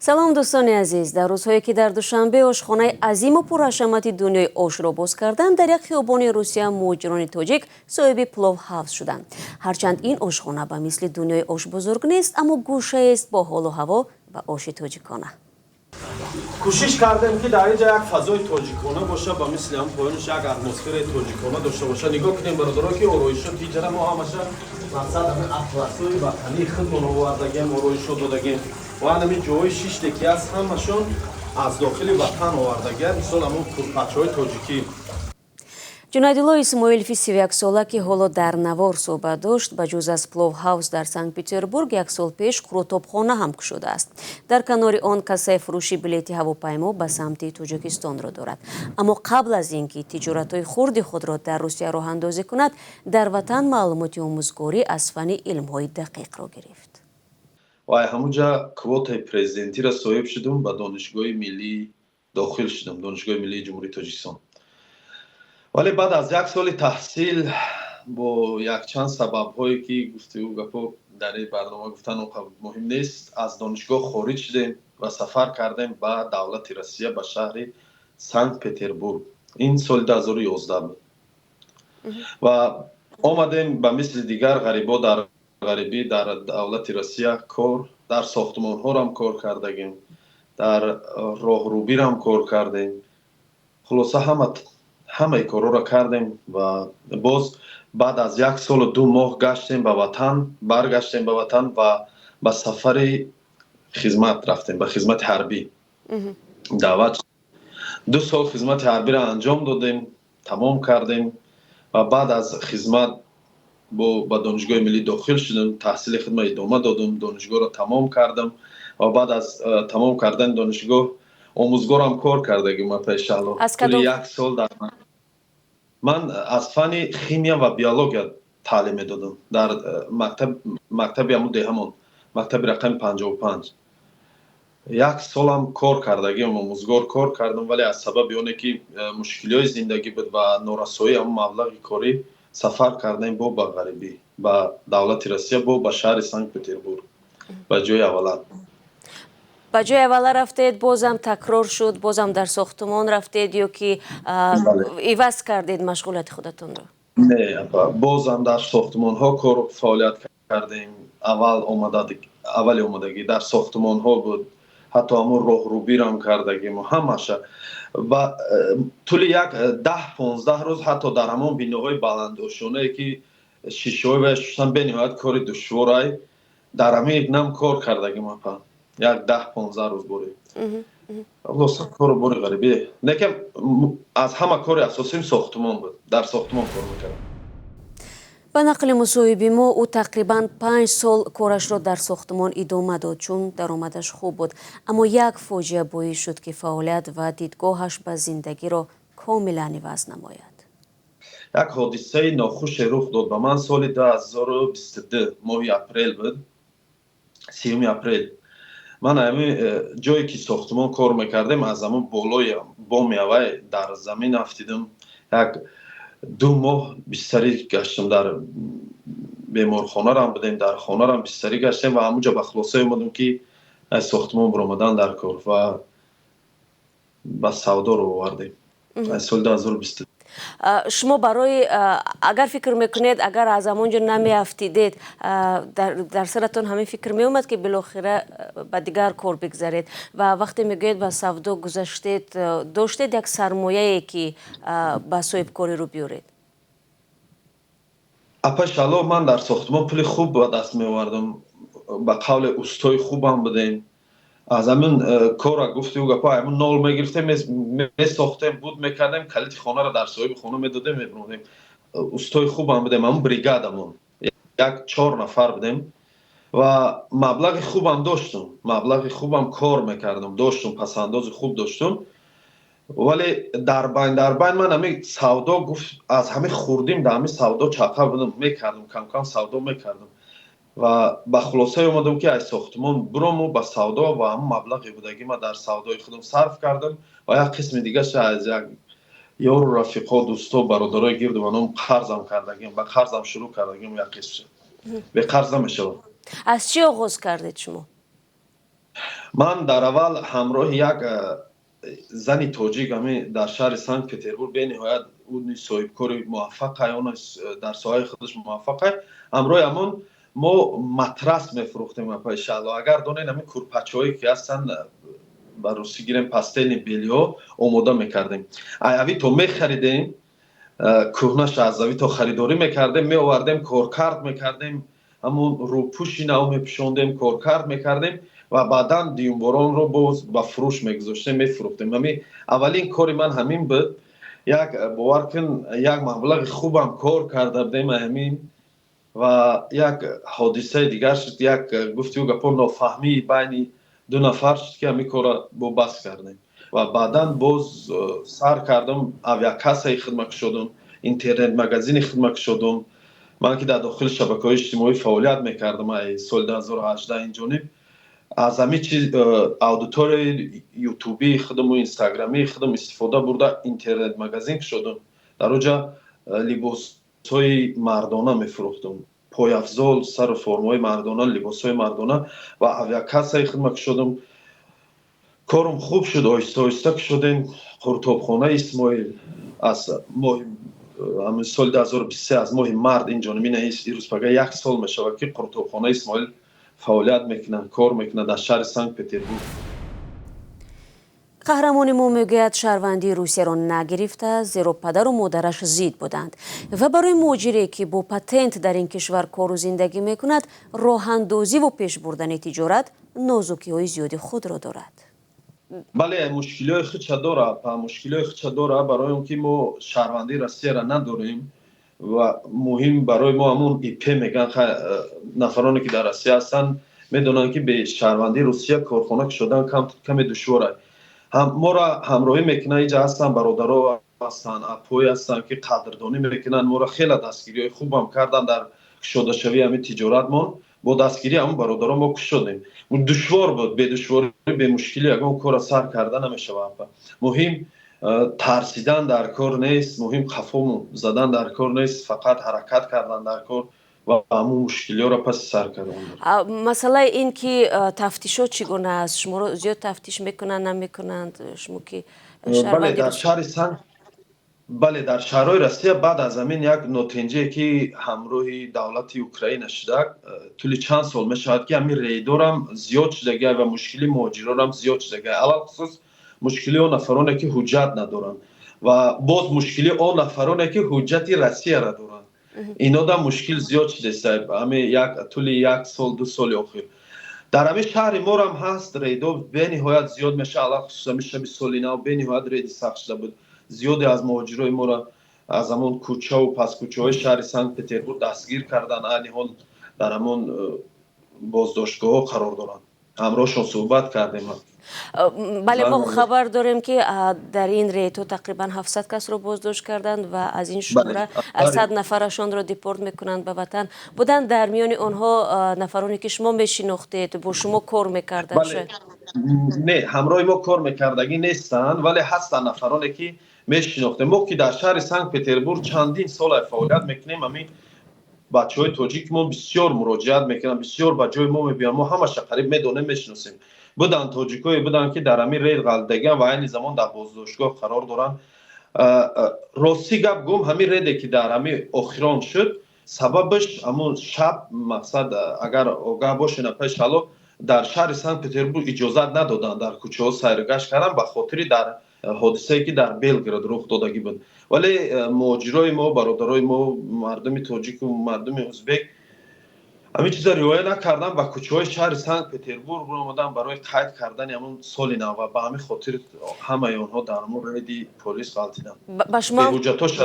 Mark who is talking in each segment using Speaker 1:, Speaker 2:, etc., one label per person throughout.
Speaker 1: салом дӯстони азиз, дар рӯзҳое ки дар душанбе ошхонаи азиму пурҳашамати дунёи ошро боз карданд, дар як хиёбони Русия муҳоҷирони тоҷик соҳиби плов ҳавз шуданд. Ҳарчанд ин ошхона ба мисли дунёи ош бузург нест, аммо гӯшаест бо ҳолу ҳаво ва оши тоҷикона.
Speaker 2: кӯшиш кардем ки дар инҷа як фазои тоҷикона боша, ба мисли ҳам поёнаш як атмосфераи тоҷикона дошта боша. нигоҳ кунем бародаро ки ороишот иҷара мо ҳамаша мақсад ҳамин атласои ватании худмон овардагем, ороишот додагем ва ҳамин ҷойҳои шиште ки ҳаст ҳамашон аз дохили ватан овардагем, мисол ҳамон пурпачҳои тоҷикӣ.
Speaker 1: ҷунайдулло исмоилови 31 сола ки ҳоло дар Навор суҳбат дошт, ба ҷуз аз плов ҳавз дар Санкт-Петербург як сол пеш қуротобхона ҳам кушодааст. дар канори он кассаи фурӯши билети ҳавопаймо ба самти Тоҷикистонро дорад. аммо қабл аз ин ки тиҷоратҳои хурди худро дар Русия роҳандозӣ кунад, дар ватан маълумоти омӯзгорӣ аз фани илмҳои дақиқро гирифт.
Speaker 2: вай ҳамунҷа квотаи президентиро соҳиб шудум, ба донишгоҳи миллӣ дохил шудам, донишгоҳи миллии ҷумҳурии Тоҷикистон. вале баъд аз як соли таҳсил бо якчанд сабабҳое ки гуфтагӯ гапо дар ин барнома гуфтан муҳим нест, аз донишгоҳ хориҷ шудем ва сафар кардем ба давлати Россия ба шаҳри Санкт-Петербург. ин соли 2011 буд ва омадем ба мисли дигар ғарибо дар ғарибӣ дар давлати Россия кор дар сохтмонҳорам кор кардагем, дар роҳрӯбирам кор кардем. хулоса ҳамаи корҳоро кардем ва боз баъд аз як солу 2 моҳ гаштем ба ватан, баргаштем ба ватан ва ба сафари хизмат рафтем, ба хизмати ҳарбӣ даъват. 2 сол хизмати ҳарбиро анҷом додем, тамом кардем ва баъд аз хизмат ба донишгоҳи миллӣ дохил шудам, таҳсили худро идома додам, донишгоҳро тамом кардам ва баъд аз тамом кардани донишгоҳ омӯзгорам кор кардагим. пешалло тӯли як сол дар ман аз фани химия ва биология таълим медодам дар мактаби ҳамун деҳамон, мактаби рақами 55. як солам кор кардагим, омӯзгор кор кардам, вале аз сабаби оне ки мушкилиҳои зиндагӣ буд ва норасоии ҳамун маблағи корӣ сафар кардем бо ба ғарибӣ, ба давлати Россия, бо ба шаҳри Санкт-Петербург, ба ҷои аввала.
Speaker 1: ба ҷои аввала рафтед, бозам такрор шуд, бозам дар сохтмон рафтед ё ки иваз кардед машғулияти худатонро?
Speaker 2: Не, бозам дар сохтмонҳо фаъолият кардем. аввали омадагӣ дар сохтмонҳо буд, ҳатто ҳамун роҳрӯбирам кардагим ҳамаша. ва тӯли як 10-15 рӯз ҳатто дар ҳамон биноҳои баландошонае ки шишаҳои вай шуштан бениҳоят кори душворай, дар ҳамин нам кор кардагим як 10-15 рӯз боре. хулоса кори бори ғарибӣ некам аз ҳама кори асосим сохтмон буд. дар сохтмон кор мекардам.
Speaker 1: ба нақли мусоҳиби мо, ӯ тақрибан 5 сол корашро дар сохтмон идома дод, чун даромадаш хуб буд. аммо як фоҷиа боис шуд ки фаъолият ва дидгоҳаш ба зиндагиро комилан иваз намояд.
Speaker 2: як ҳодисаи нохуше рух дод ба ман соли 2022 моҳи апрел буд, 30 апрел. ман ҳамин ҷое ки сохтмон кор мекардем, аз ҳамон болои боми авай дар замин афтидам. як 2 моҳ бистарӣ гаштам, дар беморхонарам будем, дар хонарам бистарӣ гаштем ва ҳамунҷа ба хулосае омадам ки аз сохтмон биромадан дар кор ва ба савдоро овардем. аз соли 2022.
Speaker 1: шумо барои агар фикр мекунед, агар аз ҳамонҷо намеафтидед, дар саратон ҳамин фикр меомад ки билохира ба дигар кор бигзаред ва вақте мегӯед ба савдо гузаштед, доштед як сармояе ки ба соҳибкорӣ рӯ биёред?
Speaker 2: апашалло ман дар сохтмон пули хуб ба даст меовардам, ба қавле устои хубам будем. аз ҳамин кора гуфтигӯ гапа ҳамин нол мегирифтем, месохтем, буд мекардем, калити хонаро дар соҳиби хона медодем, мебиронем. устои хубам будем, ҳамун бригадамон як 4 нафар будем ва маблағи хубам доштам, маблағи хубам кор мекардам, доштам, пасандози хуб доштам. вале дар байн ман ҳамин савдо гуфт, аз ҳамин хурдим дар ҳамин савдо чақа будам, мекардам, кам савдо мекардам ва ба хулосае омадам ки аз сохтмон бурому ба савдо ва ҳамун маблағи будагима дар савдои худам сарф кардам ва як қисми дигаша аз як ёру рафиқо, дӯсто, бародарои гирду манам қарзам кардагим, ба қарзам шурӯъ кардагим, як қисмша беқарз намешавам.
Speaker 1: аз чӣ оғоз кардед шумо?
Speaker 2: من در اول همراه یک زنی توجیک همی در شهر سنت پتربورگ به نهایت اون صاحب کار موفق است، اون در ساحه خودش موفق است. همراه همون ما مترس میفروختیم پای شلو. اگر دونین همین کورپاچه‌ای که هستن با روسی گیریم پاستل بیلیو آماده میکردیم. اوی تو میخریدیم، کهنش از اوی تو خریداری میکردیم، میآوردیم کارکرد میکردیم، همون روپوشی نو میپوشوندیم، کارکرد میکردیم و بعدا دیونباران رو باز با فروش میگذاشتیم، میفروختیم. همین اولین کاری من همین بود. یک باور کن یک مبلغ خوبم کار کرده بودیم همین و یک حادثه دیگر شد، یک گفتگو گپا نافهمی بین دو نفر شد که همین کار با بس کردیم و بعدا باز سر کردم اویاکاسای خدمت شدم، اینترنت مگزین خدمت شدم. من که در داخل شبکه‌های اجتماعی فعالیت میکردم سال 2018 اینجانب از همه چیز اودیتور یوتیوبی خودم و اینستاگرامی خودم استفاده برده اینترنت مگزین شدم. در اونجا لباس‌های مردانه میفروختم، پای افزال، سر و فرمای مردانه، لباس‌های مردانه و اویاکاسای خدمت شدم. کارم خوب شد، آهسته آهسته که شدیم قرطابخانه اسماعیل از ماه همین سال 2023 از ماه مرد اینجا نمینه ایروز پگه یک سال میشه که قرطابخانه اسماعیل فعالیت میکنن، کار میکنن در شهر سنت پتربورگ.
Speaker 1: قهرمان ما میگوید شهروندی روسیه را نگرفته زیرا پدر و مادرش ضد بودند و برای مهاجری که با پتنت در این کشور کار و زندگی میکند راه اندازی و پیش بردن تجارت نازکی های زیادی خود را دارد.
Speaker 2: بله مشکلی خودش داره، مشکلی خودش داره برای اون که ما شهروندی روسیه را نداریم و مهم برای ما همون ایپی میگن. نفرانی که در روسیه هستن میدونن که به شهروندی روسیه کارخانه شدن کمی دشواره. ما را همراهی میکنن، اینجا هستن برادرها هستن، اپوی هستن که قدردانی میکنن. ما را خیلی دستگیری خوب هم کردن در کشاده شوی همین تجارتمون. با دستگیری همون برادرها ما کشیدیم. دشوار بود، به دشواری به مشکلی اگه کار سر کردن نمیشه. مهم ترسیدن در کار نیست، مهم خفا زدن در کار نیست، فقط حرکت کردن در کار و همون مشکلی ها را پس سر کردن.
Speaker 1: مثلا این که تفتیش ها چگونه است؟ شما رو زیاد تفتیش میکنن نمیکنند؟ شما که
Speaker 2: بله در شهر سنت، بله در شهرهای روسیه بعد از همین یک نوتنجی که همراه دولت اوکراین شده طول چند سال میشود که همین ریدور هم زیاد شده و مشکلی مهاجران هم زیاد شده، علاوه خصوص مشکلی اون نفرانی که حجت ندارن و باز مشکلی اون نفرانی که حجت روسیه را دارن. اینا دا مشکل زیاد شده است همین طول یک سال دو سال اخیر. در همین شهر ما هم هست ریدو به نهایت زیاد میشه، علاوه خصوصا میشه به سالینا به نهایت ریدی سخت شده بود. زیادی از مهاجرای ما را از همون کوچه و پس کوچه های شهر سنت پتربورگ دستگیر کردن، علی حال در همون بازداشتگاه ها قرار دارن. همراهشون صحبت کردیم.
Speaker 1: بله ما خبر داریم که در این ریتو تقریبا 700 کس رو بازداشت کردند و از این شماره 100 نفرشان را دیپورت میکنند به وطن. بودن در میان آنها نفرانی که شما میشناختید، با شما کار میکردن؟
Speaker 2: بله. نه همراه ما کار میکردگی نیستن ولی هستن نفرانی که میشناختیم. ما که در شهر سنت پتربورگ چندین سال فعالیت میکنیم، همین بچهای تاجیک ما بسیار مراجعت میکنن، بسیار به جای ما میبینن، ما همش قریب میدونیم میشناسیم. بودن تاجیکایی بودن که در همین ریل غلطیدن و این زمان در بازداشتگاه قرار دارن. راستی گپ گم همین ریلی که در همین اخیران شد سببش همون شب مقصد اگر آگاه باشین پیش حالا در شهر سنت پتربورگ اجازت ندادن در کوچه ها سیر و گشت کردن به خاطر در حادثه‌ای که در بلگراد رخ دادگی بود. ولی مهاجرای ما، برادرای ما، مردم تاجیک و مردم ازبک همین چیزا رعایت نکردن و کوچه های شهر سنت پتربورگ رو اومدن برای قید کردن همون سال نو و به همین خاطر همه اونها در مورد پلیس غلطیدن.
Speaker 1: به شما
Speaker 2: حجتاش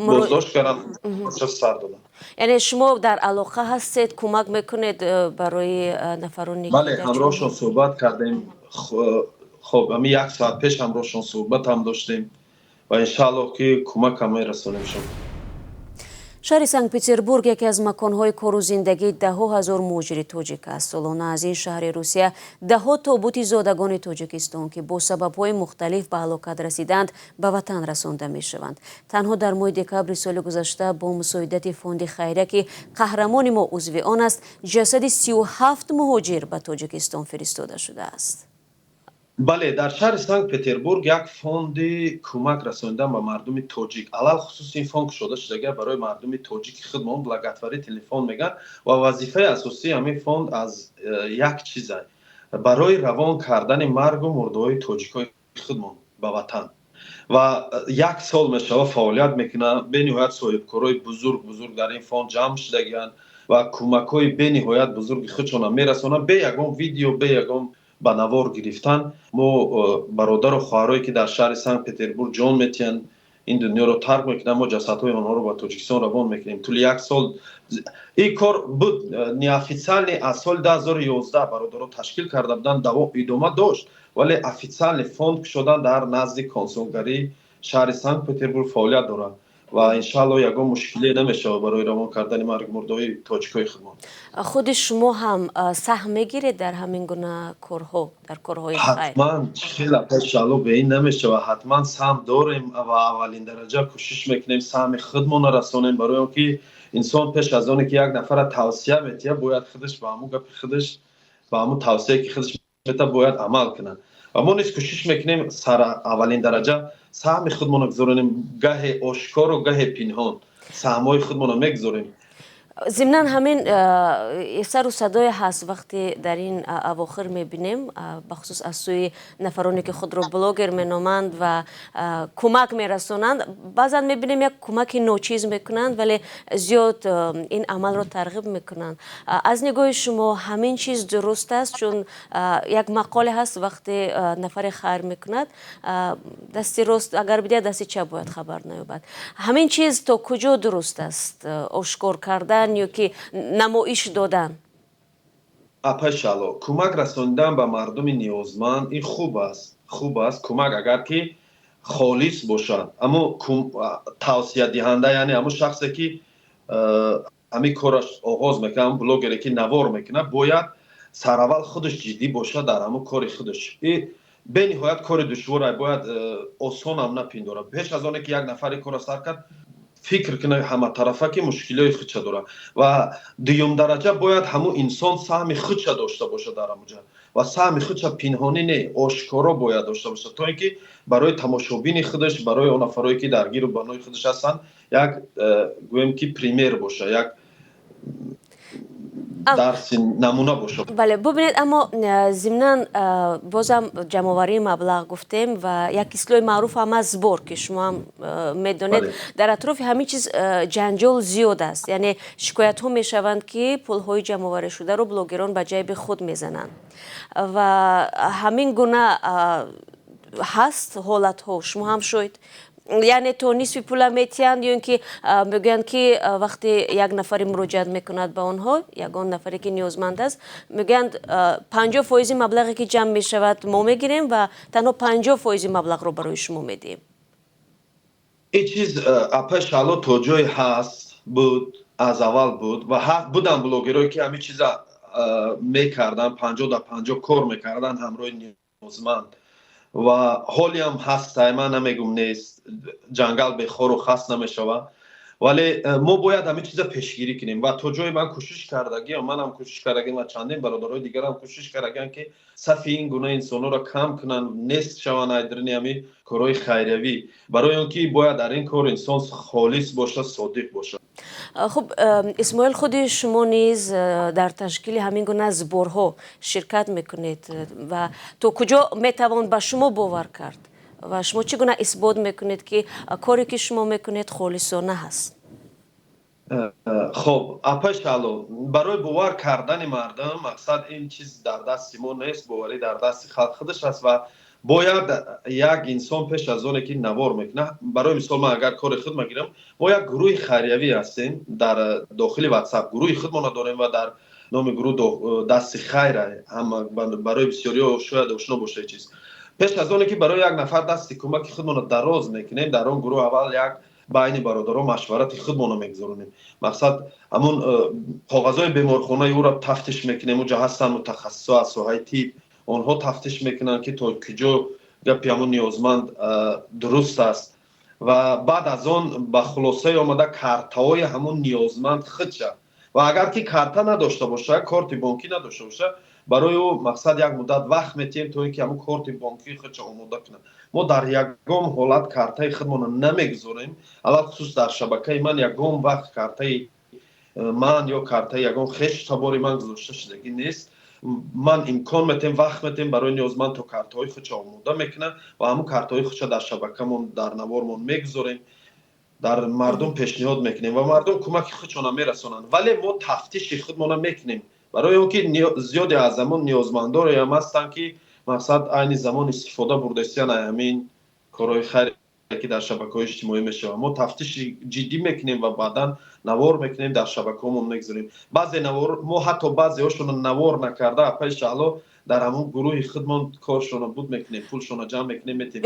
Speaker 2: بازداشت کردن، سر دادن.
Speaker 1: یعنی شما در علاقه هستید، کمک میکنید برای نفرانی؟
Speaker 2: بله همراهشون صحبت کردیم. خب همین یک ساعت پیش همراهشون صحبت هم داشتیم و انشالله که کمک هم میرسونیم شما.
Speaker 1: شهر سنت پتربورگ یکی از مکان‌های کار و زندگی ده‌ها هزار مهاجر تاجیک است. سالانه از این شهر روسیه ده‌ها تابوت زادگان تاجیکستان که با سبب‌های مختلف به هلاکت رسیدند به وطن رسانده می‌شوند. تنها در ماه دکبر سال گذشته با مساعدت فوند خیریه که قهرمان ما عضو آن است، جسد 37 مهاجر به تاجیکستان فرستاده شده است.
Speaker 2: بله، در شهر سنت پتربورگ یک فوند کمک رساندن به مردم تاجیک، علل خصوص این فوند شده برای مردم تاجیک خدمات لگتواری تلفن میگن و وظیفه اساسی همین فوند از یک چیز است، برای روان کردن مرگ و مرده‌های تاجیک‌های خدمات به وطن. و یک سال میشوه فعالیت میکنه. به نهایت صاحبکارای بزرگ در این فوند جمع شدگیان و کمک‌های به نهایت بزرگ خودشان میرسونن به یگان ویدیو، به یگان به نوار گرفتن. ما برادر و خواهرایی که در شهر سنت پتربورگ جان میتین این دنیا رو ترک میکنن، ما جسدهای آنها رو به تاجیکستان روان میکنیم. طول یک سال این کار بود. نیافیسیال از سال 2011 برادرها تشکیل کرده بودن، ادامه داشت، ولی افیسیال فوند شدن در نزد کنسولگری شهر سنت پتربورگ فعالیت داره و انشالله یگان مشکلی نمیشه برای روان کردن مرگ مرده‌های تاجیک‌های خدمات.
Speaker 1: خود شما هم سهم میگیرید در همین گونه کارها، در کارهای خیر؟
Speaker 2: حتما خیلی انشالله به این نمیشه و حتما سهم داریم و اولین درجه کوشش میکنیم سهم خودمون رسونیم، برای اینکه انسان پیش از آنکه یک نفر توصیه میده باید خودش به همون گپ خودش به همون توصیه که خودش میده باید عمل کنه و ما نیز کوشش میکنیم سر اولین درجه سهم خودمون بگذاریم، گه آشکار و گه پنهان سهمای خودمون رو میگذاریم.
Speaker 1: ضمناً همین سر و صدای هست وقتی در این اواخر میبینیم بخصوص از سوی نفرانی که خود را بلاگر مینامند و کمک میرسونند، بعضا میبینیم یک کمک ناچیز میکنند ولی زیاد این عمل را ترغیب میکنند. از نگاه شما همین چیز درست است؟ چون یک مقاله هست وقتی نفر خیر میکند دستی راست اگر بده دستی چپ باید خبر نیابد. همین چیز تا کجا درست است؟ آشکار کردن یا که نمایش دادن؟
Speaker 2: اپشالو کمک رساندن به مردم نیازمند این خوب است کمک اگر که خالص باشد، اما توصیه دهنده یعنی همون شخصی که همین کارش آغاز میکنه، بلاگری که نوار میکنه باید سر اول خودش جدی باشه در همون کار خودش. این به نهایت کار دشوار باید آسان هم نپنداره. پیش از آنکه یک نفر کار سر کرد فکر کنه همه طرفه که مشکلی خودش داره و دوم درجه باید همون انسان سهم خودش داشته باشه در همونجا و سهم خودش پنهانی نه آشکارا باید داشته باشه تا اینکه برای تماشابین خودش، برای اون نفرایی که درگیر و بنای خودش هستن یک گویم که پریمیر باشه، یک درس نمونه باشه.
Speaker 1: بله ببینید، اما ضمناً بازم جمع‌آوری مبلغ گفتیم و یک اصطلاح معروف هم از زبور که شما هم میدونید در اطراف همین چیز جنجال زیاد است، یعنی شکایت ها میشوند که پول های جمع‌آوری شده رو بلاگران به جیب خود میزنند و همین گونه هست حالت ها. شما هم شاید یعنی تو نصف پول میتیند یا اینکه میگن که وقتی یک نفری مراجعت میکند به آنها، یگان نفری که نیازمند است، میگن 50% مبلغی که جمع میشود ما میگیریم و تنها 50% مبلغ رو برای شما میدیم.
Speaker 2: این چیز اپش حالا تا جای هست بود، از اول بود و بودن بلاگرایی که همین چیزا میکردن، 50 در 50 کار میکردن همراه نیازمند و حالی هم هست. من نمیگم نیست، جنگل به خور و خست نمیشوه، ولی ما باید همین چیزا پیشگیری کنیم و تا جای من کوشش کردگیم، من هم کوشش کردگیم و چندین برادرای دیگر هم کوشش کردگن که صف این گونه انسانا را کم کنن، نیست شون ایدرنی همین کارهای خیریوی، برای اینکه باید در این کار انسان خالص باشه، صادق باشه.
Speaker 1: خب اسماعیل، خود شما نیز در تشکیل همین گونه زبورها شرکت میکنید و تو کجا میتوان به شما باور کرد و شما چگونه اثبات میکنید که کاری که شما میکنید خالصانه هست؟
Speaker 2: خب اپشالو برای باور کردن مردم مقصد این چیز در دست ما نیست، باوری در دست خلق خودش است و باید یک انسان پیش از آنکه نوار میکنه، برای مثال من اگر کار خود میگیرم ما یک گروه خیریوی هستیم در داخل واتساپ، گروه خودمون داریم و در نام گروه دست خیره، هم برای بسیاری شاید آشنا باشه چیز. پیش از آنکه برای یک نفر دست کمک خودمون دراز میکنیم در اون گروه اول یک байни бародаро машварати худмона мегузаронем. мақсад ҳамон коғазҳои беморхонаи ӯро тафтиш мекунем. уҷа ҳастанд мутахассисо аз соҳаи тиб, онҳо тафтиш мекунанд ки то куҷо гапи ҳамон ниёзманд дуруст аст ва баъд аз он ба хулосаи омада картаҳои ҳамон ниёзманд худша ва агар ки карта надошта боша, корти бонкӣ надошта боша, барои ӯ мақсад як муддат вақт метиҳем то ин ки ҳамон корти бонкии худша омода кунад. мо дар ягон ҳолат картаи худмона намегузорем. алахусус дар шабакаи ман ягон вақт картаи ман ё картаи ягон хеш табори ман гузошта шудагӣ нест. ман имкон метем, вақт метем барои ниёзманд то картаҳои худша омода мекунад ва ҳамон картаҳои худша дар шабакамон дар навормон мегузорем, дар мардум пешниҳод мекунем ва мардум кӯмаки худшона мерасонанд. вале мо тафтиши худмона мекунем барои он ки зиёде аз ҳамон ниёзмандоре ҳам ҳастанд ки мақсад айни замон истифода бурда истиянд аз ҳамин корҳои хайре ки дар шабакаҳои иҷтимоӣ мешавад. мо тафтиши ҷиддӣ мекунем ва баъдан навор мекунем, дар шабакаҳомон мегузорем. баъзе навор мо ҳатто баъзеҳошона навор накарда апай шаъло дар ҳамон гурӯҳи худмон коршона буд мекунем, пулшона ҷамъ мекунем, метем.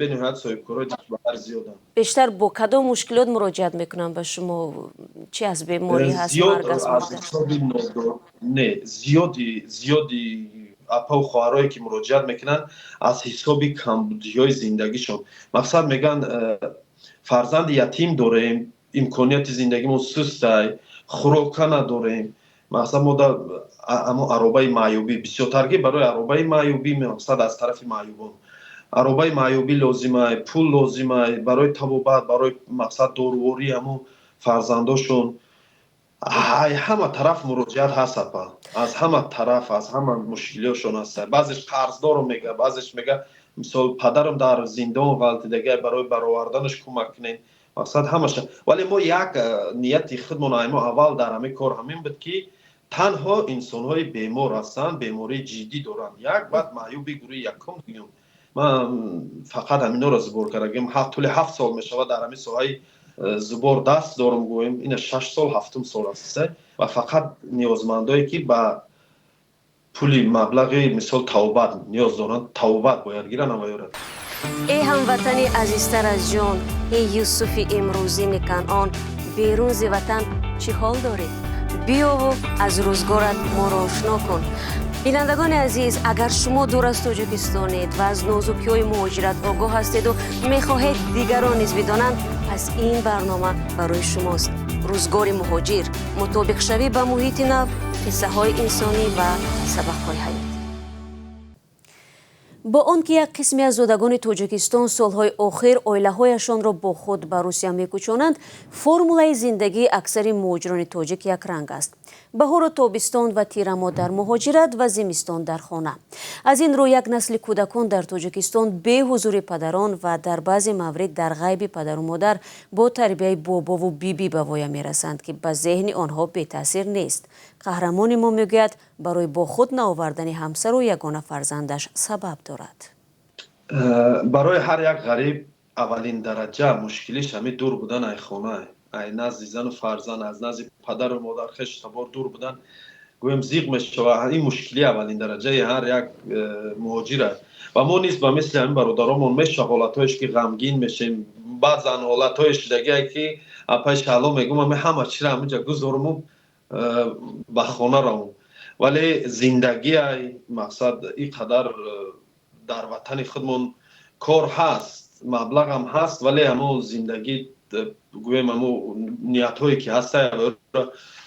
Speaker 2: бениҳоят соҳибкорҳои дастбаҳар зиёданд.
Speaker 1: бештар бо кадом мушкилот муроҷиат мекунанд ба шумо? чӣ аз беморӣ ҳаст? марг аст?
Speaker 2: не зиёди апа ва хоҳарое ки муроҷиат мекунанд аз ҳисоби камбудиҳои зиндагишон. мақсад мегӯянд фарзанди ятим дорем, имконияти зиндагимон сустай, хӯрока надорем. мақсад мо дар аробаи маъюбӣ бисёртаргӣ барои аробаи маъюбӣ, мақсад аз тарафи маъюбон аробаи маъюбӣ лозимай, пул лозимай барои табобат, барои мақсад дорувории ҳамон фарзандошон. ҳама тараф муроҷиат ҳаст апа, аз ҳама тараф, аз ҳама мушкилиҳошон ҳаст. баъзеш қарздорам мега, баъзеш мега мисол падарам дар зиндон ғалтидага барои бароварданаш кӯмак кунем. мақсад ҳамаша. вале мо як нияти худмон аймо аввал дар ҳамин кор ҳамин буд ки танҳо инсонҳои бемор ҳастанд, бемории ҷиддӣ доранд. як баъд маъюби гурӯҳи якум гӯем. ман фақат ҳаминҳоро зубор кардагем. тӯли 7 сол мешавад дар ҳамин соҳаи зубор даст дорам гӯем. ина 6 сол 7 сол аст ва фақат ниёзмандое ки ба пули маблағи мисол тавбат ниёз доранд, тавбат бояд гиранд ва ёрад.
Speaker 1: ای هموطنی عزیزتر از جان، ای یوسف امروزین کنعان، بیرون ز وطن چی حال داری؟ بیا و از روزگارت ما را آشنا کن. بینندگان عزیز، اگر شما دور از تاجیکستانید و از نازکی‌های مهاجرت آگاه هستید و می‌خواهید دیگران نیز بدانند، پس این برنامه برای شماست. روزگار مهاجر، مطابق شوی به محیط نو، قصه‌های انسانی و سبق‌های حیاتی. با آنکه یک قسمی از زادگان تاجیکستان سالهای آخر عائله‌هایشان را با خود به روسیه می‌کشانند، فرمولای زندگی اکثر مهاجران تاجیک یک رنگ است. بهار و تابستان و تیرما در مهاجرت و زمستان در خانه. از این رو یک نسل کودکان در تاجیکستان به حضور پدران و در بعضی موارد در غیب پدر و مادر با تربیت بابا و بیبی به وای میرسند که به ذهن آنها بی تاثیر نیست. قهرمان ما میگوید برای با خود نآوردن همسر و یگانه فرزندش سبب دارد.
Speaker 2: برای هر یک غریب اولین درجه مشکلیش همین دور بودن از خانه، از نزد زن و فرزند، از نزد پدر و مادر خش تبار دور بودن. گویم زیغ میشه و این مشکلی اولین درجه هر یک مهاجره. و ما نیز به مثل همین برادرامون میشه حالتایش که غمگین میشیم، بعضا حالتایش دیگه که اپاش حالا میگم من همه چی را همونجا گذارم به خانه روم. ولی زندگی مقصد اینقدر در وطن خودمون کار هست، مبلغ هم هست، ولی همون زندگی گویم همون نیت هایی که هست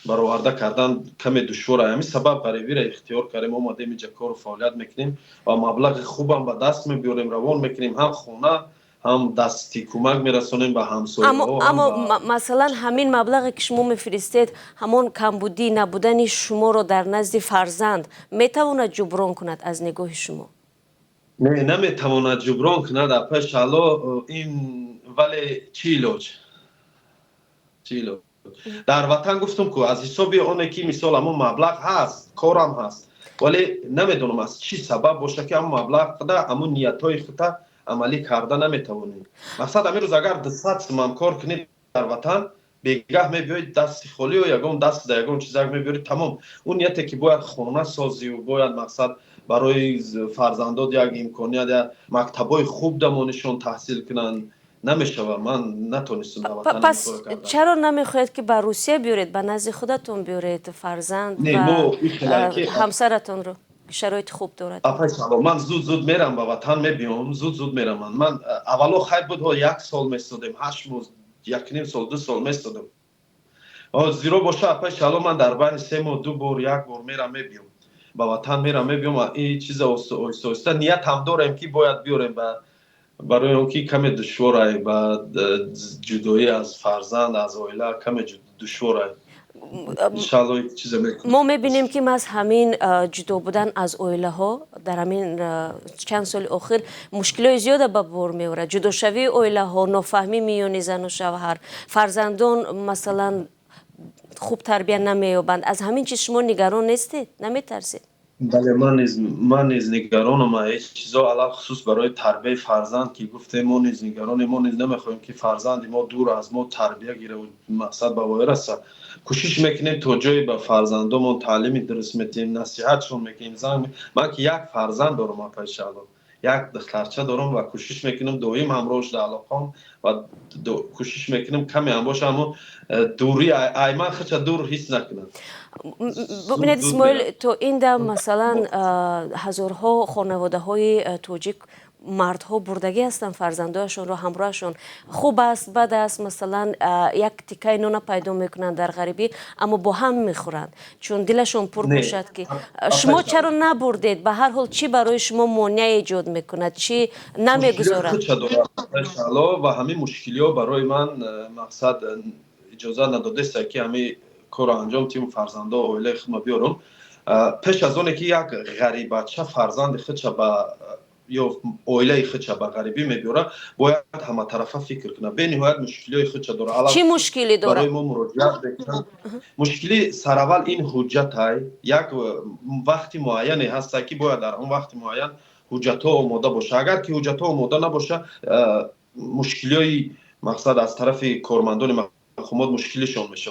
Speaker 2: برآورده کردن کمی دشواره. همین سبب برای را اختیار کردیم اومدیم اینجا کار و فعالیت میکنیم و مبلغ خوب هم به دست میبریم، روان میکنیم، هم خونه هم دستی کمک میرسونیم به همسایه ها.
Speaker 1: اما مثلا همین مبلغی که شما میفرستید همون کمبودی نبودن شما رو در نزد فرزند میتواند جبران کند از نگاه شما؟
Speaker 2: نه نمیتواند جبران کند اپش حالا این، ولی چی علاج؟ در وطن گفتم که از حساب اونه که مثال همون مبلغ هست، کارم هست، ولی نمیدونم از چی سبب باشه که همون مبلغ خدا همون نیتای خدا عملی کرده نمیتونید. مقصد همین روز اگر 200 تومان کار کنید در وطن، بگاه میبیاید دست خالی و یگان دست در یگان چیزا میبیاید، تمام اون نیتی که باید خانه سازی و باید مقصد برای فرزندات یک امکانیت یا مکتبای خوب دمانشون تحصیل کنن، намешава. Ман натонистам ба ватанам
Speaker 1: پس
Speaker 2: کار کردن.
Speaker 1: چرا نمیخواید که به روسیه بیارید به نزد خودتون بیارید فرزند
Speaker 2: نه،
Speaker 1: و
Speaker 2: ما این که
Speaker 1: همسرتون رو که شرایط خوب دارد
Speaker 2: апай салом, ман зуд мерам ба ватан мебиём, зуд мерам. Ман аввало хай буд 1 сол местодем, 8 моҳ, 1 сол, 2 сол местодем. зиро боша апай салом, ман дар байни 3 моҳ 2 бор 1 бор мерам мебиём. ба ватан мерам мебиём. ин чиза оҳиста ниятам дорем ки бояд биёрем барои он ки каме душвор ай ба ҷудоӣ аз фарзанд, аз оила каме душвор ай. иншалло чиза мекунем.
Speaker 1: ما میبینیم که از همین جدا بودن از اویله ها در همین چند سال اخیر مشکلات زیاد به بار میوره. جدا شوی اویله ها، نافهمی میان زن و شوهر، فرزندان مثلا خوب تربیت نمییابند. از همین چیز شما نگران نیستید؟ نمیترسید؟
Speaker 2: بله، من نیز نگرانم. هیچ چیزا علاوه خصوص برای تربیت فرزند که گفتیم ما نیز نگرانیم. ما نیز نمیخوایم که فرزند ما دور از ما تربیت گیره و مقصد به وای رسه. کوشش میکنیم تا جایی به فرزندامون تعلیم درست میدیم، نصیحتشون میکنیم. من که یک فرزند دارم اپای شالو، یک دخترچه دارم و کوشش میکنم دویم همراهش در علاقام و کوشش میکنم کمی هم باشه، اما دوری من خیلی دور حس نکنم.
Speaker 1: ببینید اسماعیل، تو این دم مثلا هزارها خانواده های توجیک مردها بردگی هستن فرزندایشون رو همراهشون. خوب است بد است، مثلا یک تیکه نون پیدا میکنن در غریبی اما با هم میخورند چون دلشون پر باشد. که شما چرا نبردید؟ به هر حال چی برای شما مانع ایجاد میکند؟ چی نمیگذارد؟
Speaker 2: و همین مشکلی ها برای من مقصد اجازه نداده است که همین کار انجام تیم فرزندا اویله خودم بیارم. پیش از اون که یک غریب بچه فرزند خودش با یا اویله خودش با غریبی میبره، باید همه طرفه فکر کنه. به نهایت مشکلی خودش داره.
Speaker 1: چی مشکلی داره؟
Speaker 2: برای ما مراجعه بکنن. مشکلی سراول این حجت های یک وقتی معینی هست که باید در اون وقت معین حجت ها آماده باشه. اگر که حجت ها آماده نباشه، مشکلی مقصد از طرف کارمندان حکومت مشکلشون میشه.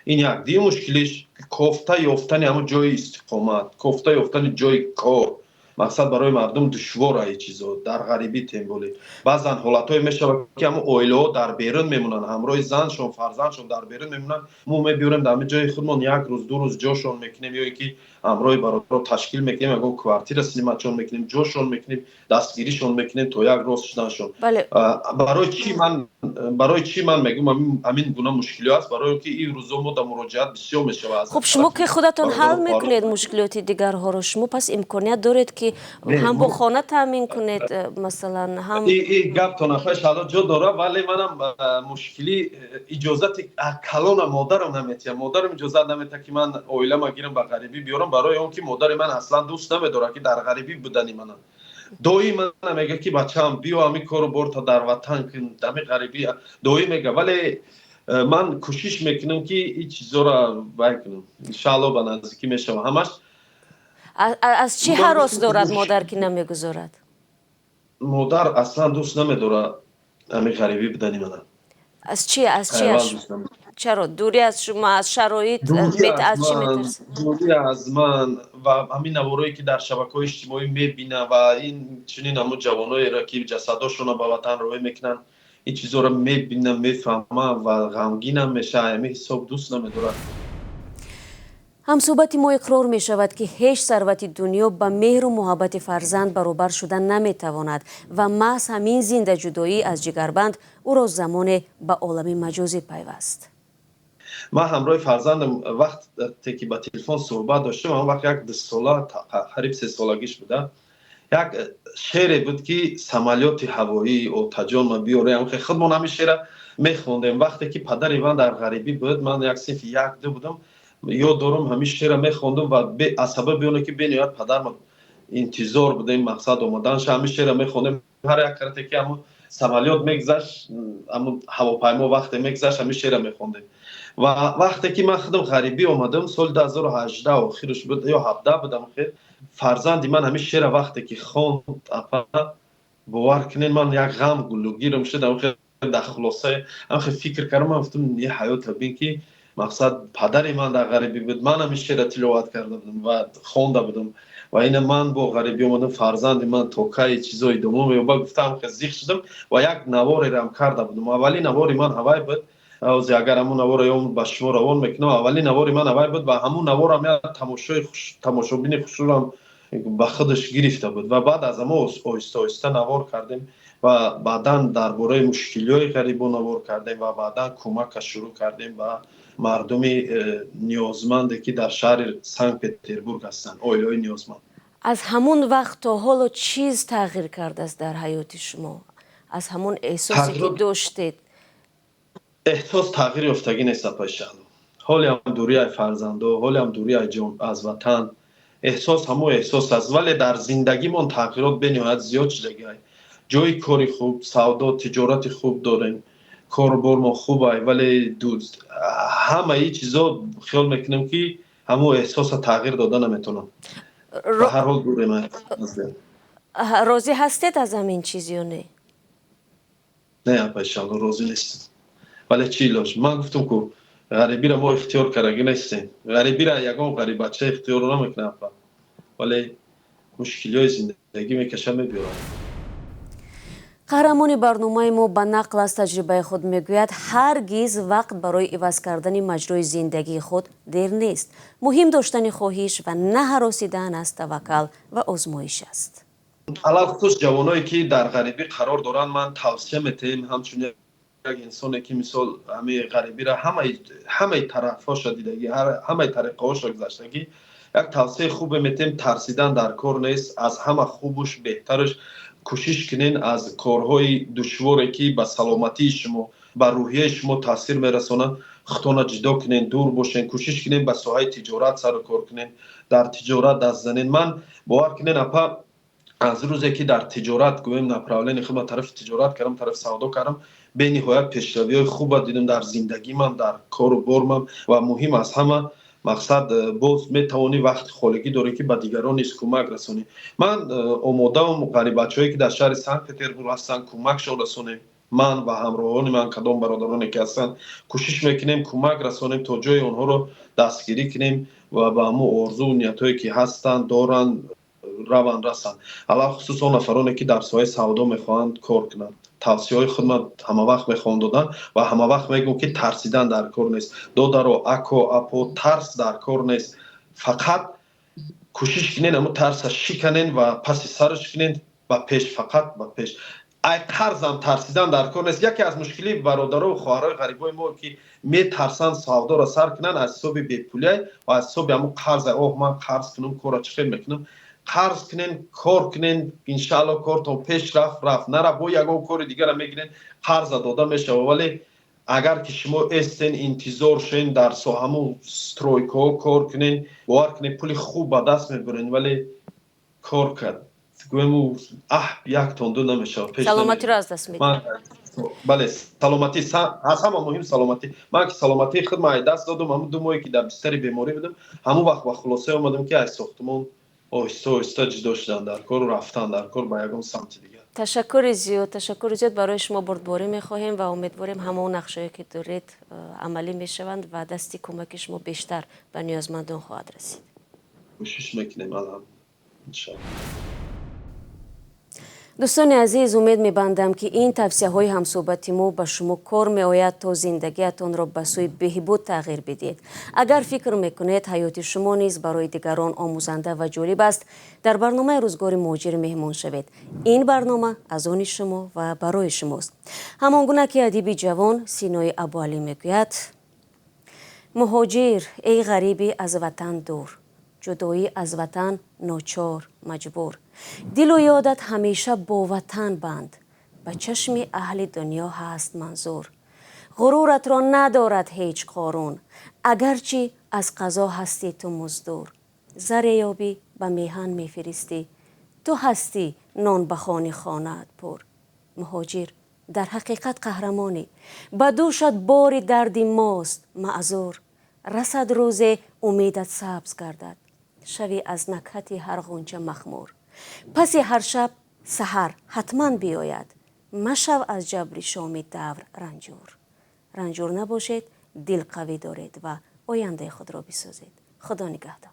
Speaker 2: این یک دیگه مشکلش کوفته یافتن همون جای استقامت، کوفته یافتن جای کار، مقصد برای مردم دشواره. چیزا در غریبی تنبولی بعضن حالتای میشه که همون اویله در بیرون میمونن، همراه زنشون فرزندشون در بیرون میمونن. ما میبریم در جای خودمون 1 روز 2 روز جاشون میکنیم، یا اینکه همراه برادر تشکیل میکنیم، اگه کوارتیر سینماچون میکنیم، جاشون میکنیم، دستگیریشون میکنیم تا 1 روز شدنشون. برای چی من میگم همین گونه مشکلی است؟ برای اینکه این روزا ما در مراجعات بسیار میشه.
Speaker 1: خب شما که خودتون حل میکنید مشکلات دیگرها رو، شما پس امکانیت دارید که هم با خانه تامین کنید مثلا هم
Speaker 2: این گپ تو نفش حالا جا داره، ولی منم مشکلی اجازت کلان مادرم نمیتیم. مادرم اجازه نمیته که من اویله ما گیرم به غریبی بیارم، برای اون که مادر من اصلا دوست نمیداره که در غریبی بودنی من. دوی من میگه که بچه‌ام بیا همین کارو بر تا در وطن کن، دمی غریبی دوی میگه. ولی من کوشش میکنم که این چیزا رو بکنم. ان شاء الله به نزدیکی میشم. همش
Speaker 1: از چی هراس دارد مادر که نمیگذارد؟
Speaker 2: مادر اصلا دوست نمیداره همین غریبی بدنی من.
Speaker 1: از چی چرا دوری از شما، از شرایط، از چی میترسه؟
Speaker 2: دوری از من و همین نوارایی که در شبکه‌های اجتماعی میبینه و این چنین همون جوانای را که جسداشون رو به وطن روی میکنن، این چیزا رو میبینه میفهمه و غمگینم میشه. همین حساب دوست نمیداره.
Speaker 1: همصحبت ما اقرار می شود که هیچ ثروت دنیا به مهر و محبت فرزند برابر شدن نمی تواند و محض همین زنده جدایی از جگربند او را زمان به عالم مجازی پیوست.
Speaker 2: من همراه فرزندم وقتی که با تلفن صحبت داشتم، اون وقت 2 ساله قریب 3 سالگیش بوده، یک شعری بود که سمالیات هوایی او تجان ما بیاره. خودمون همین شعر میخوندیم وقتی که پدر من در غریبی بود. من یک صنف 1-2 بودم، یاد دارم همین شعر میخوندم و به سبب اونه که بنیاد پدر من انتظار بودیم مقصد اومدنش، همین شعر میخوندم. هر یک کرده که همون سمالیات میگذشت، همون هواپیما وقتی میگذشت همین شعر میخوندیم. و وقتی که من خودم غریبی اومدم سال 2018 آخرش بود یا 17 بودم، خیر فرزندی من همین شعر وقتی که خوند اپا باور کنین من یک غم گلوگیرم شدم. خیر در خلاصه من فکر کردم، من گفتم یه حیات بین که مقصد پدر من در غریبی بود، من همین شعر تلاوت کرده بودم و خوانده بودم و این من با غریبی اومدم فرزند من توکای چیزای دوم و با گفتم که زیخ شدم و یک نواری رم کرده بودم. اولی نواری من هوای بود. از اگر همون نوار یوم با شما روان میکنم اولی نواری من هوای بود و همون نوار هم تماشای تماشابین خصوصا به خودش گرفته بود و بعد از ما آهسته آهسته نوار کردیم و بعدا درباره مشکلات غریبان نوار کردیم و بعدا کمک شروع کردیم به مردم نیازمندی که در شهر سنت پتربورگ هستند. اویلای نیازمند.
Speaker 1: از همون وقت تا حالا چیز تغییر کرده است در حیات شما؟ از همون احساسی که داشتید؟
Speaker 2: احساس تغییر یافتگی نیست پایشالو. حالی هم دوری از فرزندان، حالی هم دوری از وطن، احساس همون احساس است. ولی در زندگی من تغییرات بنیاد زیاد شده. جای کاری خوب، سودا، تجارت خوب داریم. کاربار ما خوبه ولی همه ای چیزا خیال میکنم که همون احساس تغییر دادن نمیتونم. به هر حال دوره من
Speaker 1: راضی هستید از همین چیز یا نه؟
Speaker 2: نه پایشالو راضی نیستم. ولی چی لاش من گفتم که غریبی را ما اختیار کردگی نیستیم. غریبی را یگان غریب بچه اختیار نمیکنه ولی مشکلات زندگی میکشه میبیاره.
Speaker 1: قهرمان برنامه ما به نقل از تجربه خود میگوید هرگز وقت برای عوض کردن مجرای زندگی خود دیر نیست. مهم داشتن خواهش و نه هراسیدن از توکل و آزمایش است.
Speaker 2: علاوه جوانایی که در غریبی قرار دارن من توصیه میتیم همچون یک انسانی که مثال همه غریبی را همه طرفاش دیدگی همه طریقاش گذشتگی یک توصیه خوب میتیم ترسیدن در کار نیست. از همه خوبش بهترش کوشش کنین از کارهای دشواری که به سلامتی شما به روحیه شما تاثیر میرسونه خودتون جدا کنین، دور باشین، کوشش کنین به ساحه تجارت سر کار کنین، در تجارت دست زنین. من باور کنین اپا از روزی که در تجارت گویم نپراولین خودم طرف تجارت کردم، طرف سودا کردم، به نهایت پیشروی خوب دیدم در زندگی من، در کار و بار و مهم از همه مقصد باز میتوانی وقت خالگی داری که به دیگران نیز کمک رسونی. من آماده‌ام غریب بچه‌ای که در شهر سنت پتربورگ هستن کمکشان رسونیم. من و همراهان من کدام برادرانی که هستن کوشش میکنیم کمک رسونیم تا جای اونها رو دستگیری کنیم و به همون آرزو و نیتایی که هستن دارن روان رسند. علاوه خصوصا نفرانی که در سایه سودا میخواهند کار کنند. توصیه های خود من همه وقت میخوام دادن و همه وقت میگم که ترسیدن در کار نیست. دادارو اکو اپو ترس در کار نیست. فقط کوشش کنین اما ترس شکنین و پس سرش کنین و پیش، فقط و پیش. ای قرضم ترسیدن در کار نیست. یکی از مشکلی برادرها و خواهرای غریبای ما که میترسن سودا را سر کنن از حساب بیپولی و از حساب همون قرض. اوه من قرض کنم کارا چه میکنم. قرض کنین، کار کنین، انشالله کارتون پیش رفت نره با یگان کار دیگر را میگیرین قرض داده میشه. ولی اگر که شما استین انتظار شین در همون سترویکا کار کنین باور کنین پول خوب به دست میبرین ولی کار کرد گویمو یک تندو نمیشه.
Speaker 1: سلامتی را از دست میدین.
Speaker 2: بله سلامتی از همه مهم سلامتی. من که سلامتی خود من دست دادم همون 2 ماهی که در بستر بیماری بودم همون وقت با خلاصه اومدم که از ساختمان آهسته آهسته جدا شدن در کار و رفتن در کار به یکم سمت دیگر.
Speaker 1: تشکر زیاد برای شما بردباری میخواهیم و امیدواریم همون نقشه‌ای که دارید عملی میشوند و دستی کمک شما بیشتر به نیازمندان خواهد رسید.
Speaker 2: کوشش میکنیم الان انشاءالله.
Speaker 1: دوستان عزیز امید میبندم که این توصیه های همصحبت ما به شما کار میآید تا زندگیتان را به سوی بهبود تغییر بدید. اگر فکر میکنید حیات شما نیز برای دیگران آموزنده و جالب است در برنامه روزگار مهاجر مهمان شوید. این برنامه از آن شما و برای شماست. همانگونه که ادیب جوان سینای ابوعلی میگوید مهاجر ای غریبی از وطن دور، جدایی از وطن ناچار مجبور، دل و یادت همیشه با وطن بند، به چشم اهل دنیا هست منظور، غرورت را ندارد هیچ قارون، اگرچه از قضا هستی تو مزدور، زر یابی به میهن میفرستی، تو هستی نان به خانه خانه‌ات پر. مهاجر در حقیقت قهرمانی، به دوشت بار درد ماست معذور، رسد روز امیدت سبز گردد، شوی از نکهت هر غنچه مخمور، پس هر شب سحر حتما بیاید، مشو از جبر شام دور رنجور نباشید، دل قوی دارید و آینده خود را بسازید. خدا نگهدار.